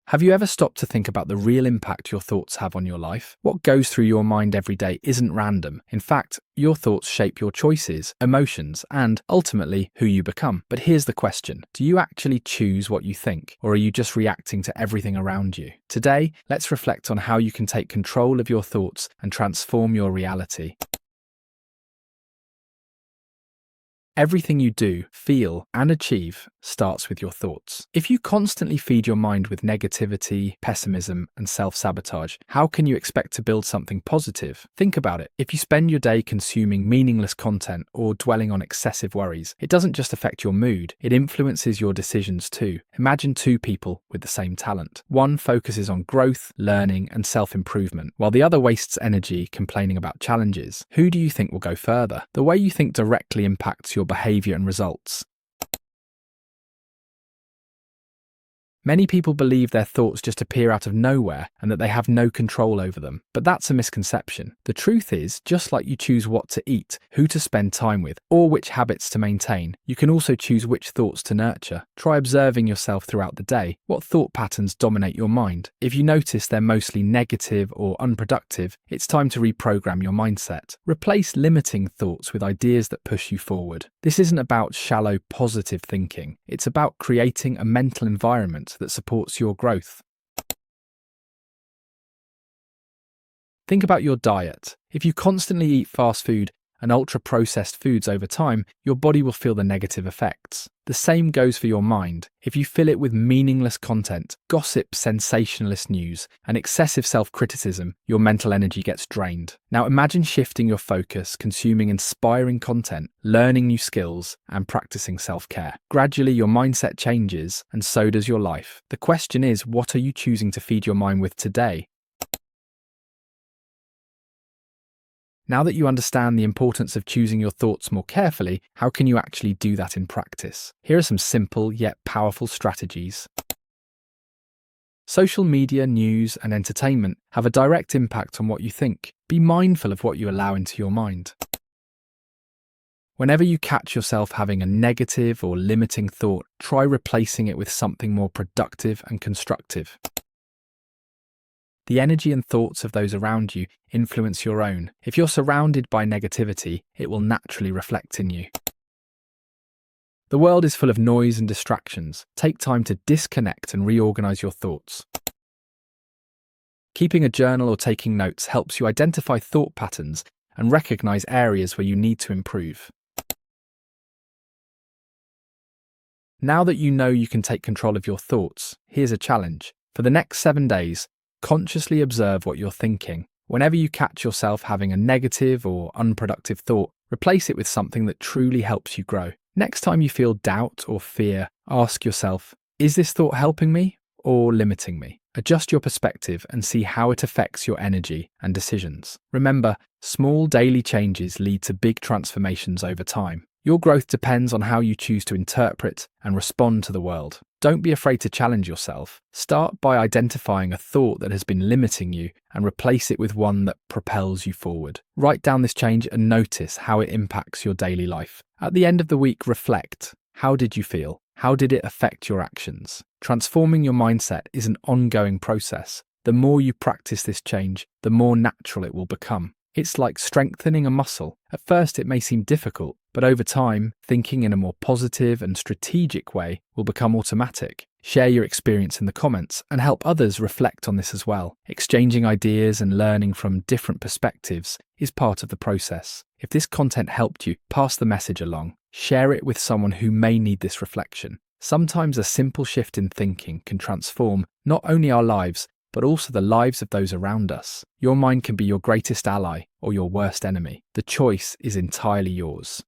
Have you ever stopped to think about the real impact your thoughts have on your life? What goes through your mind every day isn't random. In fact, your thoughts shape your choices, emotions, and ultimately who you become. But here's the question. Do you actually choose what you think, or are you just reacting to everything around you? Today, let's reflect on how you can take control of your thoughts and transform your reality. Everything you do, feel, and achieve starts with your thoughts. If you constantly feed your mind with negativity, pessimism, and self-sabotage, how can you expect to build something positive? Think about it. If you spend your day consuming meaningless content or dwelling on excessive worries, it doesn't just affect your mood, it influences your decisions too. Imagine two people with the same talent. One focuses on growth, learning, and self-improvement, while the other wastes energy complaining about challenges. Who do you think will go further? The way you think directly impacts your behavior and results. Many people believe their thoughts just appear out of nowhere and that they have no control over them. But that's a misconception. The truth is, just like you choose what to eat, who to spend time with, or which habits to maintain, you can also choose which thoughts to nurture. Try observing yourself throughout the day. What thought patterns dominate your mind? If you notice they're mostly negative or unproductive, it's time to reprogram your mindset. Replace limiting thoughts with ideas that push you forward. This isn't about shallow positive thinking. It's about creating a mental environment that supports your growth. Think about your diet. If you constantly eat fast food and ultra-processed foods over time, your body will feel the negative effects. The same goes for your mind. If you fill it with meaningless content, gossip, sensationalist news, and excessive self-criticism, your mental energy gets drained. Now imagine shifting your focus, consuming inspiring content, learning new skills, and practicing self-care. Gradually, your mindset changes, and so does your life. The question is, what are you choosing to feed your mind with today? Now that you understand the importance of choosing your thoughts more carefully, how can you actually do that in practice? Here are some simple yet powerful strategies. Social media, news, and entertainment have a direct impact on what you think. Be mindful of what you allow into your mind. Whenever you catch yourself having a negative or limiting thought, try replacing it with something more productive and constructive. The energy and thoughts of those around you influence your own. If you're surrounded by negativity, it will naturally reflect in you. The world is full of noise and distractions. Take time to disconnect and reorganize your thoughts. Keeping a journal or taking notes helps you identify thought patterns and recognize areas where you need to improve. Now that you know you can take control of your thoughts, here's a challenge. For the next 7 days, consciously observe what you're thinking. Whenever you catch yourself having a negative or unproductive thought, replace it with something that truly helps you grow. Next time you feel doubt or fear, ask yourself, is this thought helping me or limiting me? Adjust your perspective and see how it affects your energy and decisions. Remember, small daily changes lead to big transformations over time. Your growth depends on how you choose to interpret and respond to the world. Don't be afraid to challenge yourself. Start by identifying a thought that has been limiting you and replace it with one that propels you forward. Write down this change and notice how it impacts your daily life. At the end of the week, reflect. How did you feel? How did it affect your actions? Transforming your mindset is an ongoing process. The more you practice this change, the more natural it will become. It's like strengthening a muscle. At first, it may seem difficult, but over time, thinking in a more positive and strategic way will become automatic. Share your experience in the comments and help others reflect on this as well. Exchanging ideas and learning from different perspectives is part of the process. If this content helped you, pass the message along. Share it with someone who may need this reflection. Sometimes a simple shift in thinking can transform not only our lives, but also the lives of those around us. Your mind can be your greatest ally or your worst enemy. The choice is entirely yours.